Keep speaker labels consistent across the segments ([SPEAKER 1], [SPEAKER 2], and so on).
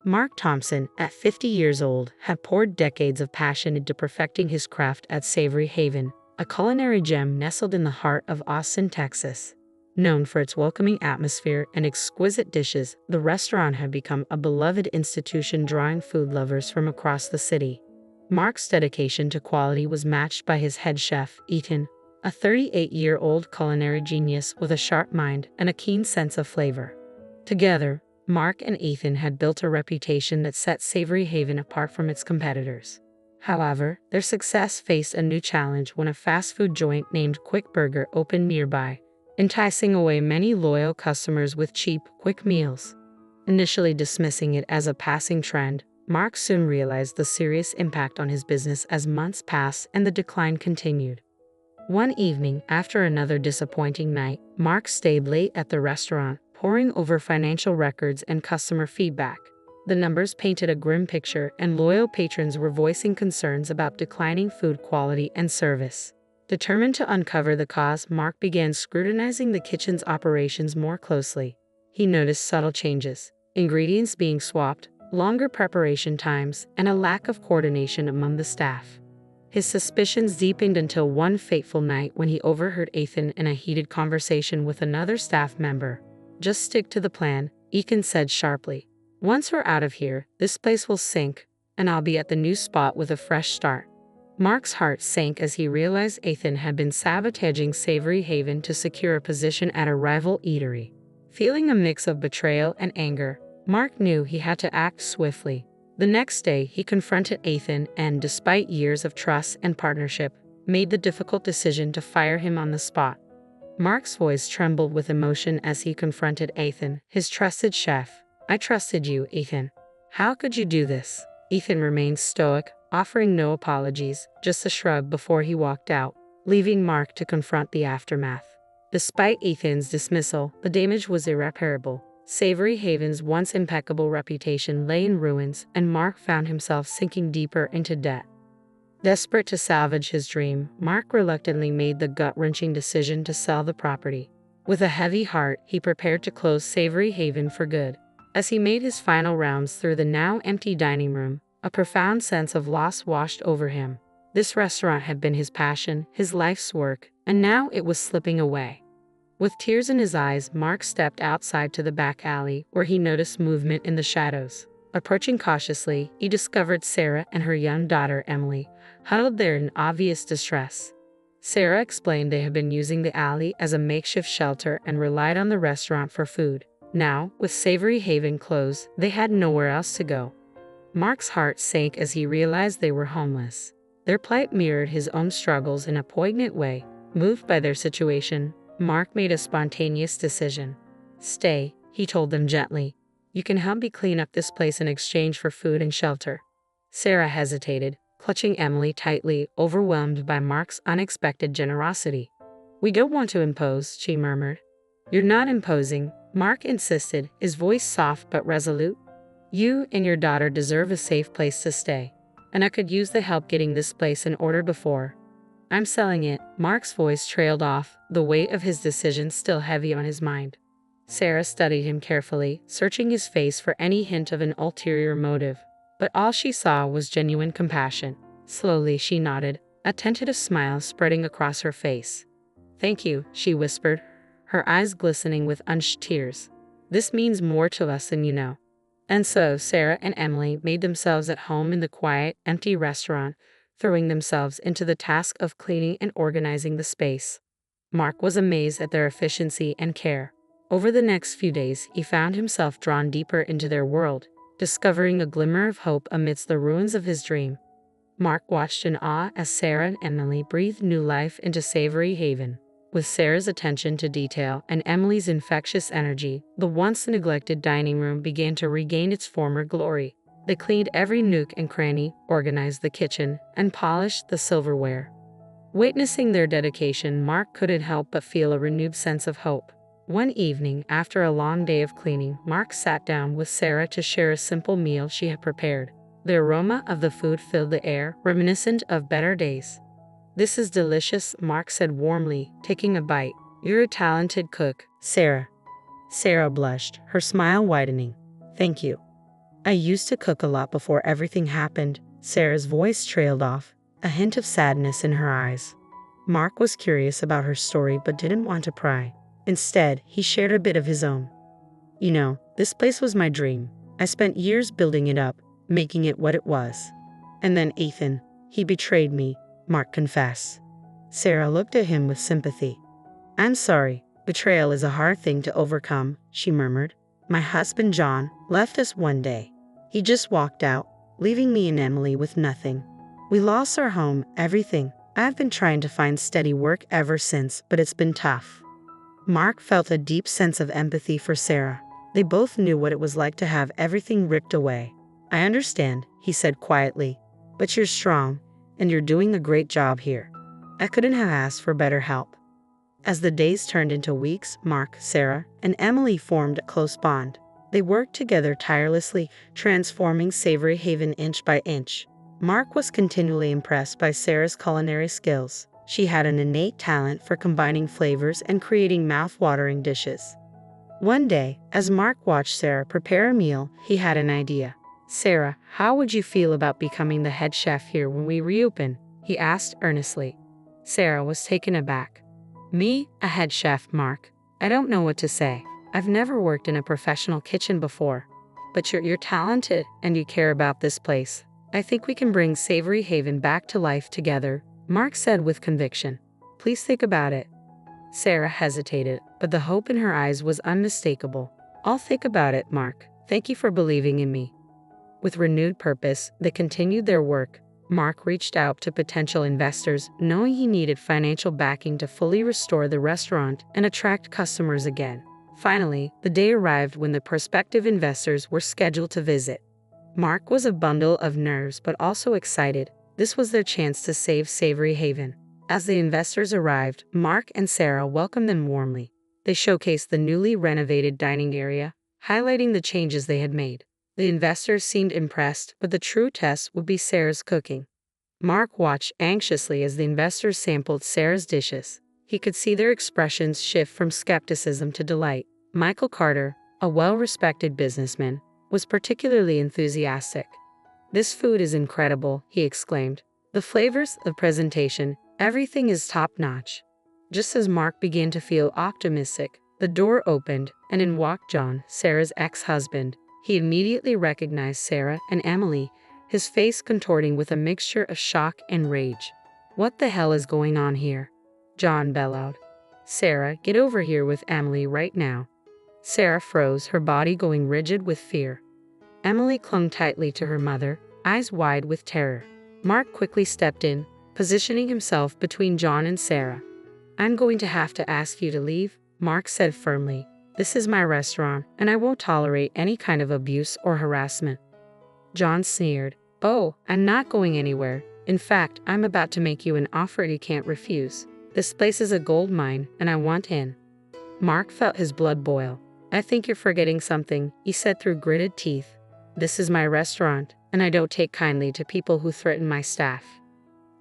[SPEAKER 1] Mark Thompson, at 50 years old, had poured decades of passion into perfecting his craft at Savory Haven, a culinary gem nestled in the heart of Austin, Texas. Known for its welcoming atmosphere and exquisite dishes, the restaurant had become a beloved institution drawing food lovers from across the city. Mark's dedication to quality was matched by his head chef, Ethan, a 38-year-old culinary genius with a sharp mind and a keen sense of flavor. Together, Mark and Ethan had built a reputation that set Savory Haven apart from its competitors. However, their success faced a new challenge when a fast food joint named Quick Burger opened nearby, enticing away many loyal customers with cheap, quick meals. Initially dismissing it as a passing trend, Mark soon realized the serious impact on his business as months passed and the decline continued. One evening, after another disappointing night, Mark stayed late at the restaurant, poring over financial records and customer feedback. The numbers painted a grim picture, and loyal patrons were voicing concerns about declining food quality and service. Determined to uncover the cause, Mark began scrutinizing the kitchen's operations more closely. He noticed subtle changes, ingredients being swapped, longer preparation times, and a lack of coordination among the staff. His suspicions deepened until one fateful night when he overheard Ethan in a heated conversation with another staff member. "Just stick to the plan," Ethan said sharply. "Once we're out of here, this place will sink, and I'll be at the new spot with a fresh start." Mark's heart sank as he realized Ethan had been sabotaging Savory Haven to secure a position at a rival eatery. Feeling a mix of betrayal and anger, Mark knew he had to act swiftly. The next day, he confronted Ethan and, despite years of trust and partnership, made the difficult decision to fire him on the spot. Mark's voice trembled with emotion as he confronted Ethan, his trusted chef. "I trusted you, Ethan. How could you do this?" Ethan remained stoic, offering no apologies, just a shrug before he walked out, leaving Mark to confront the aftermath. Despite Ethan's dismissal, the damage was irreparable. Savory Haven's once impeccable reputation lay in ruins, and Mark found himself sinking deeper into debt. Desperate to salvage his dream, Mark reluctantly made the gut-wrenching decision to sell the property. With a heavy heart, he prepared to close Savory Haven for good. As he made his final rounds through the now empty dining room, a profound sense of loss washed over him. This restaurant had been his passion, his life's work, and now it was slipping away. With tears in his eyes, Mark stepped outside to the back alley, where he noticed movement in the shadows. Approaching cautiously, he discovered Sarah and her young daughter, Emily, huddled there in obvious distress. Sarah explained they had been using the alley as a makeshift shelter and relied on the restaurant for food. Now, with Savory Haven closed, they had nowhere else to go. Mark's heart sank as he realized they were homeless. Their plight mirrored his own struggles in a poignant way. Moved by their situation, Mark made a spontaneous decision. "Stay," he told them gently. "You can help me clean up this place in exchange for food and shelter." Sarah hesitated, clutching Emily tightly, overwhelmed by Mark's unexpected generosity. "We don't want to impose," she murmured. "You're not imposing," Mark insisted, his voice soft but resolute. "You and your daughter deserve a safe place to stay, and I could use the help getting this place in order before I'm selling it." Mark's voice trailed off, the weight of his decision still heavy on his mind. Sarah studied him carefully, searching his face for any hint of an ulterior motive, but all she saw was genuine compassion. Slowly she nodded, a tentative smile spreading across her face. "Thank you," she whispered, her eyes glistening with unshed tears. "This means more to us than you know." And so Sarah and Emily made themselves at home in the quiet, empty restaurant, throwing themselves into the task of cleaning and organizing the space. Mark was amazed at their efficiency and care. Over the next few days, he found himself drawn deeper into their world, discovering a glimmer of hope amidst the ruins of his dream. Mark watched in awe as Sarah and Emily breathed new life into Savory Haven. With Sarah's attention to detail and Emily's infectious energy, the once neglected dining room began to regain its former glory. They cleaned every nook and cranny, organized the kitchen, and polished the silverware. Witnessing their dedication, Mark couldn't help but feel a renewed sense of hope. One evening, after a long day of cleaning, Mark sat down with Sarah to share a simple meal she had prepared. The aroma of the food filled the air, reminiscent of better days. "This is delicious," Mark said warmly, taking a bite. "You're a talented cook, Sarah." Sarah blushed, her smile widening. "Thank you." I used to cook a lot before everything happened. Sarah's voice trailed off, a hint of sadness in her eyes. Mark was curious about her story but didn't want to pry. Instead, he shared a bit of his own. You know, this place was my dream. I spent years building it up, making it what it was. And then Ethan, he betrayed me, Mark confessed. Sarah looked at him with sympathy. I'm sorry, betrayal is a hard thing to overcome, she murmured. My husband John left us one day. He just walked out, leaving me and Emily with nothing. We lost our home, everything. I've been trying to find steady work ever since, but it's been tough. Mark felt a deep sense of empathy for Sarah. They both knew what it was like to have everything ripped away. I understand, he said quietly, but you're strong, and you're doing a great job here. I couldn't have asked for better help. As the days turned into weeks, Mark, Sarah, and Emily formed a close bond. They worked together tirelessly, transforming Savory Haven inch by inch. Mark was continually impressed by Sarah's culinary skills. She had an innate talent for combining flavors and creating mouth-watering dishes. One day, as Mark watched Sarah prepare a meal, he had an idea. Sarah, how would you feel about becoming the head chef here when we reopen? He asked earnestly. Sarah was taken aback. Me, a head chef, Mark? I don't know what to say. I've never worked in a professional kitchen before. But you're talented and you care about this place. I think we can bring Savory Haven back to life together, Mark said with conviction. Please think about it. Sarah hesitated, but the hope in her eyes was unmistakable. I'll think about it, Mark. Thank you for believing in me. With renewed purpose, they continued their work. Mark reached out to potential investors, knowing he needed financial backing to fully restore the restaurant and attract customers again. Finally, the day arrived when the prospective investors were scheduled to visit. Mark was a bundle of nerves but also excited. This was their chance to save Savory Haven. As the investors arrived, Mark and Sarah welcomed them warmly. They showcased the newly renovated dining area, highlighting the changes they had made. The investors seemed impressed, but the true test would be Sarah's cooking. Mark watched anxiously as the investors sampled Sarah's dishes. He could see their expressions shift from skepticism to delight. Michael Carter, a well-respected businessman, was particularly enthusiastic. This food is incredible, he exclaimed. The flavors, the presentation, everything is top-notch. Just as Mark began to feel optimistic, the door opened, and in walked John, Sarah's ex-husband. He immediately recognized Sarah and Emily, his face contorting with a mixture of shock and rage. What the hell is going on here? John bellowed. Sarah, get over here with Emily right now. Sarah froze, her body going rigid with fear. Emily clung tightly to her mother, eyes wide with terror. Mark quickly stepped in, positioning himself between John and Sarah. I'm going to have to ask you to leave, Mark said firmly. This is my restaurant, and I won't tolerate any kind of abuse or harassment. John sneered. Oh, I'm not going anywhere. In fact, I'm about to make you an offer you can't refuse. This place is a gold mine, and I want in. Mark felt his blood boil. I think you're forgetting something, he said through gritted teeth. This is my restaurant, and I don't take kindly to people who threaten my staff.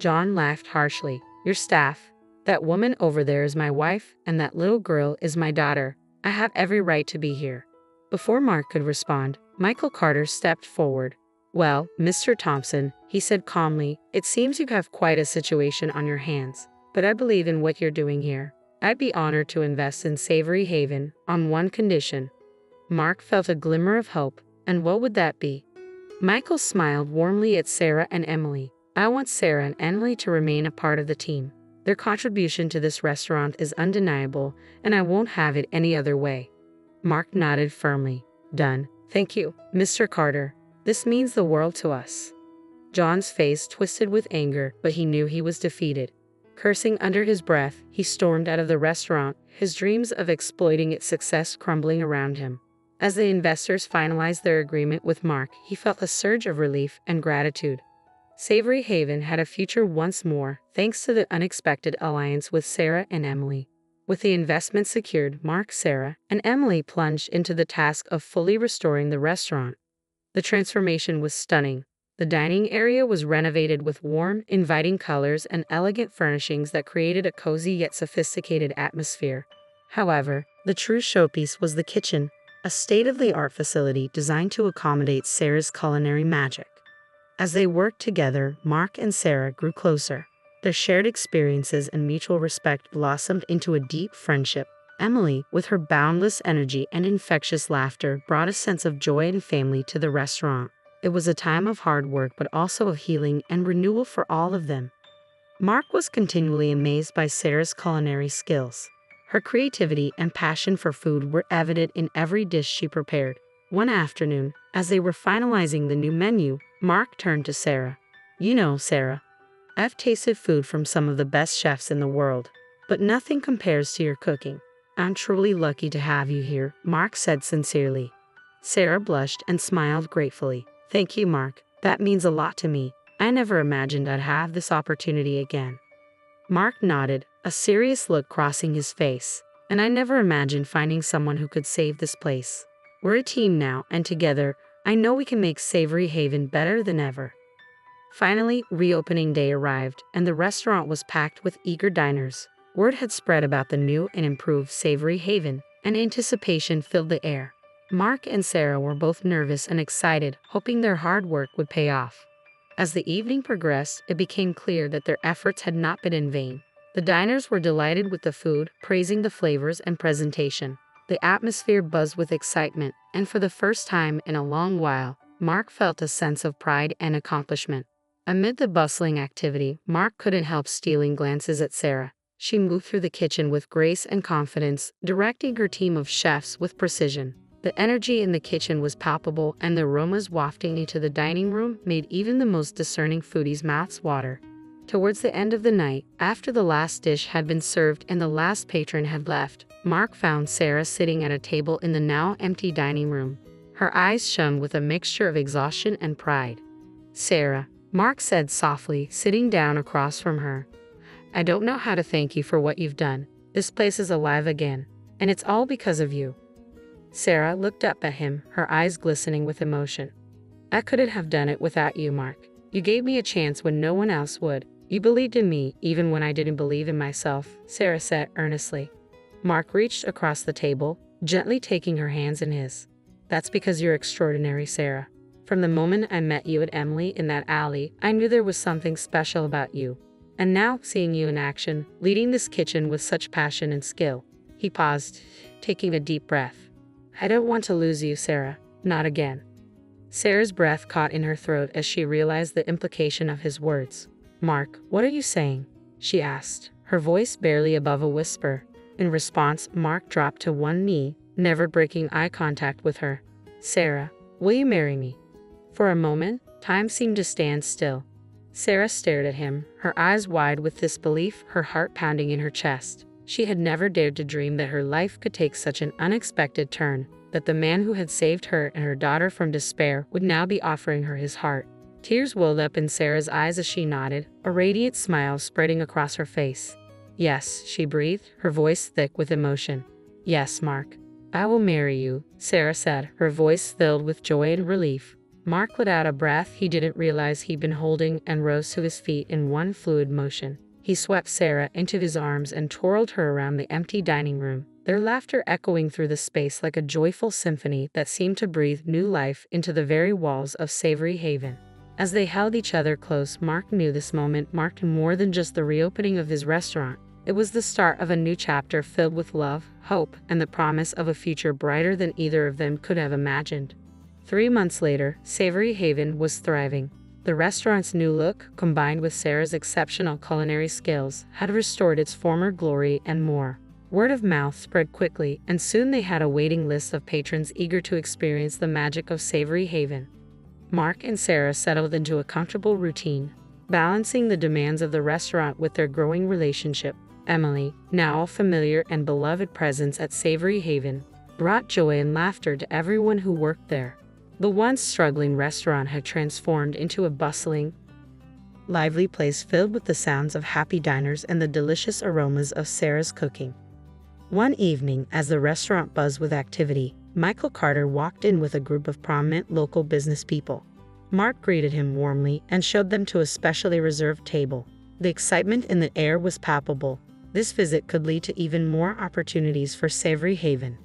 [SPEAKER 1] John laughed harshly. Your staff? That woman over there is my wife, and that little girl is my daughter. I have every right to be here. Before Mark could respond, Michael Carter stepped forward. Well, Mr. Thompson, he said calmly, it seems you have quite a situation on your hands, but I believe in what you're doing here. I'd be honored to invest in Savory Haven on one condition. Mark felt a glimmer of hope, and what would that be? Michael smiled warmly at Sarah and Emily. I want Sarah and Emily to remain a part of the team. Their contribution to this restaurant is undeniable, and I won't have it any other way. Mark nodded firmly. Done. Thank you, Mr. Carter. This means the world to us. John's face twisted with anger, but he knew he was defeated. Cursing under his breath, he stormed out of the restaurant, his dreams of exploiting its success crumbling around him. As the investors finalized their agreement with Mark, he felt a surge of relief and gratitude. Savory Haven had a future once more, thanks to the unexpected alliance with Sarah and Emily. With the investment secured, Mark, Sarah, and Emily plunged into the task of fully restoring the restaurant. The transformation was stunning. The dining area was renovated with warm, inviting colors and elegant furnishings that created a cozy yet sophisticated atmosphere. However, the true showpiece was the kitchen. a state-of-the-art facility designed to accommodate Sarah's culinary magic. As they worked together, Mark and Sarah grew closer. Their shared experiences and mutual respect blossomed into a deep friendship. Emily, with her boundless energy and infectious laughter, brought a sense of joy and family to the restaurant. It was a time of hard work but also of healing and renewal for all of them. Mark was continually amazed by Sarah's culinary skills. Her creativity and passion for food were evident in every dish she prepared. One afternoon, as they were finalizing the new menu, Mark turned to Sarah. "You know, Sarah, I've tasted food from some of the best chefs in the world, but nothing compares to your cooking. I'm truly lucky to have you here," Mark said sincerely. Sarah blushed and smiled gratefully. "Thank you, Mark. That means a lot to me. I never imagined I'd have this opportunity again." Mark nodded, a serious look crossing his face. "And I never imagined finding someone who could save this place. We're a team now, and together, I know we can make Savory Haven better than ever." Finally, reopening day arrived, and the restaurant was packed with eager diners. Word had spread about the new and improved Savory Haven, and anticipation filled the air. Mark and Sarah were both nervous and excited, hoping their hard work would pay off. As the evening progressed, it became clear that their efforts had not been in vain. The diners were delighted with the food, praising the flavors and presentation. The atmosphere buzzed with excitement, and for the first time in a long while, Mark felt a sense of pride and accomplishment. Amid the bustling activity, Mark couldn't help stealing glances at Sarah. She moved through the kitchen with grace and confidence, directing her team of chefs with precision. The energy in the kitchen was palpable, and the aromas wafting into the dining room made even the most discerning foodies' mouths water. Towards the end of the night, after the last dish had been served and the last patron had left, Mark found Sarah sitting at a table in the now empty dining room. Her eyes shone with a mixture of exhaustion and pride. "Sarah," Mark said softly, sitting down across from her, "I don't know how to thank you for what you've done. This place is alive again, and it's all because of you." Sarah looked up at him, her eyes glistening with emotion. "I couldn't have done it without you, Mark. You gave me a chance when no one else would. You believed in me even when I didn't believe in myself," Sarah said earnestly. Mark reached across the table, gently taking her hands in his. "That's because you're extraordinary, Sarah. From the moment I met you at Emily in that alley, I knew there was something special about you. And now, seeing you in action, leading this kitchen with such passion and skill." He paused, taking a deep breath. "I don't want to lose you, Sarah. Not again." Sarah's breath caught in her throat as she realized the implication of his words. "Mark, what are you saying?" she asked, her voice barely above a whisper. In response, Mark dropped to one knee, never breaking eye contact with her. "Sarah, will you marry me?" For a moment, time seemed to stand still. Sarah stared at him, her eyes wide with disbelief, her heart pounding in her chest. She had never dared to dream that her life could take such an unexpected turn, that the man who had saved her and her daughter from despair would now be offering her his heart. Tears welled up in Sarah's eyes as she nodded, a radiant smile spreading across her face. "Yes," she breathed, her voice thick with emotion. "Yes, Mark. I will marry you," Sarah said, her voice filled with joy and relief. Mark let out a breath he didn't realize he'd been holding and rose to his feet in one fluid motion. He swept Sarah into his arms and twirled her around the empty dining room, their laughter echoing through the space like a joyful symphony that seemed to breathe new life into the very walls of Savory Haven. As they held each other close, Mark knew this moment marked more than just the reopening of his restaurant. It was the start of a new chapter filled with love, hope, and the promise of a future brighter than either of them could have imagined. 3 months later, Savory Haven was thriving. The restaurant's new look, combined with Sarah's exceptional culinary skills, had restored its former glory and more. Word of mouth spread quickly, and soon they had a waiting list of patrons eager to experience the magic of Savory Haven. Mark and Sarah settled into a comfortable routine, balancing the demands of the restaurant with their growing relationship. Emily, now a familiar and beloved presence at Savory Haven, brought joy and laughter to everyone who worked there. The once struggling restaurant had transformed into a bustling, lively place filled with the sounds of happy diners and the delicious aromas of Sarah's cooking. One evening, as the restaurant buzzed with activity, Michael Carter walked in with a group of prominent local business people. Mark greeted him warmly and showed them to a specially reserved table. The excitement in the air was palpable. This visit could lead to even more opportunities for Savory Haven.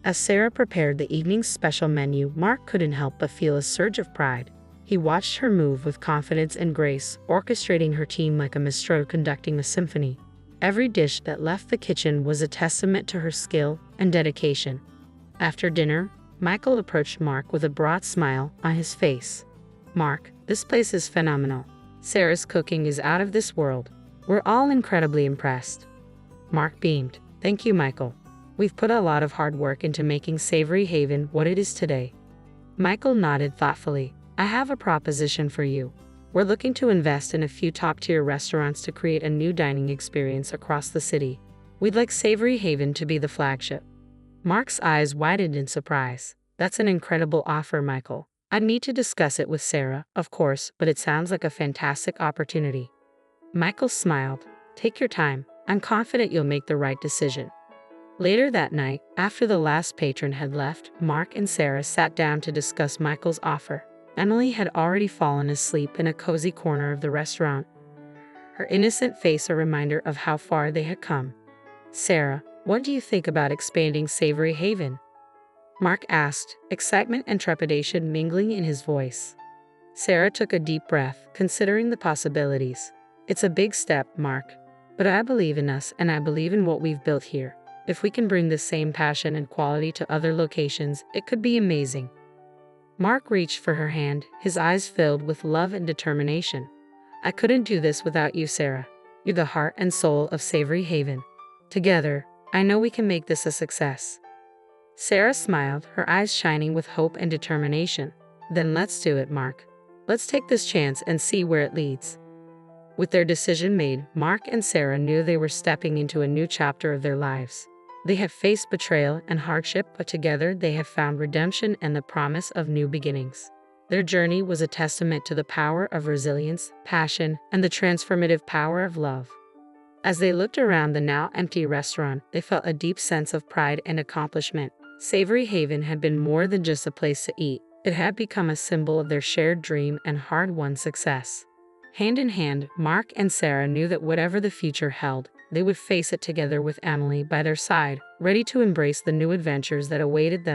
[SPEAKER 1] As Sarah prepared the evening's special menu, Mark couldn't help but feel a surge of pride. He watched her move with confidence and grace, orchestrating her team like a minstrel conducting a symphony. Every dish that left the kitchen was a testament to her skill and dedication. After dinner, Michael approached Mark with a broad smile on his face. "Mark, this place is phenomenal. Sarah's cooking is out of this world. We're all incredibly impressed." Mark beamed. "Thank you, Michael. We've put a lot of hard work into making Savory Haven what it is today." Michael nodded thoughtfully. "I have a proposition for you. We're looking to invest in a few top-tier restaurants to create a new dining experience across the city. We'd like Savory Haven to be the flagship." Mark's eyes widened in surprise. "That's an incredible offer, Michael. I'd need to discuss it with Sarah, of course, but it sounds like a fantastic opportunity." Michael smiled. "Take your time. I'm confident you'll make the right decision." Later that night, after the last patron had left, Mark and Sarah sat down to discuss Michael's offer. Emily had already fallen asleep in a cozy corner of the restaurant, her innocent face a reminder of how far they had come. "Sarah, what do you think about expanding Savory Haven?" Mark asked, excitement and trepidation mingling in his voice. Sarah took a deep breath, considering the possibilities. "It's a big step, Mark. But I believe in us and I believe in what we've built here. If we can bring the same passion and quality to other locations, it could be amazing." Mark reached for her hand, his eyes filled with love and determination. "I couldn't do this without you, Sarah. You're the heart and soul of Savory Haven. Together, I know we can make this a success." Sarah smiled, her eyes shining with hope and determination. "Then let's do it, Mark. Let's take this chance and see where it leads." With their decision made, Mark and Sarah knew they were stepping into a new chapter of their lives. They had faced betrayal and hardship, but together they have found redemption and the promise of new beginnings. Their journey was a testament to the power of resilience, passion, and the transformative power of love. As they looked around the now empty restaurant, they felt a deep sense of pride and accomplishment. Savory Haven had been more than just a place to eat. It had become a symbol of their shared dream and hard-won success. Hand in hand, Mark and Sarah knew that whatever the future held, they would face it together with Emily by their side, ready to embrace the new adventures that awaited them.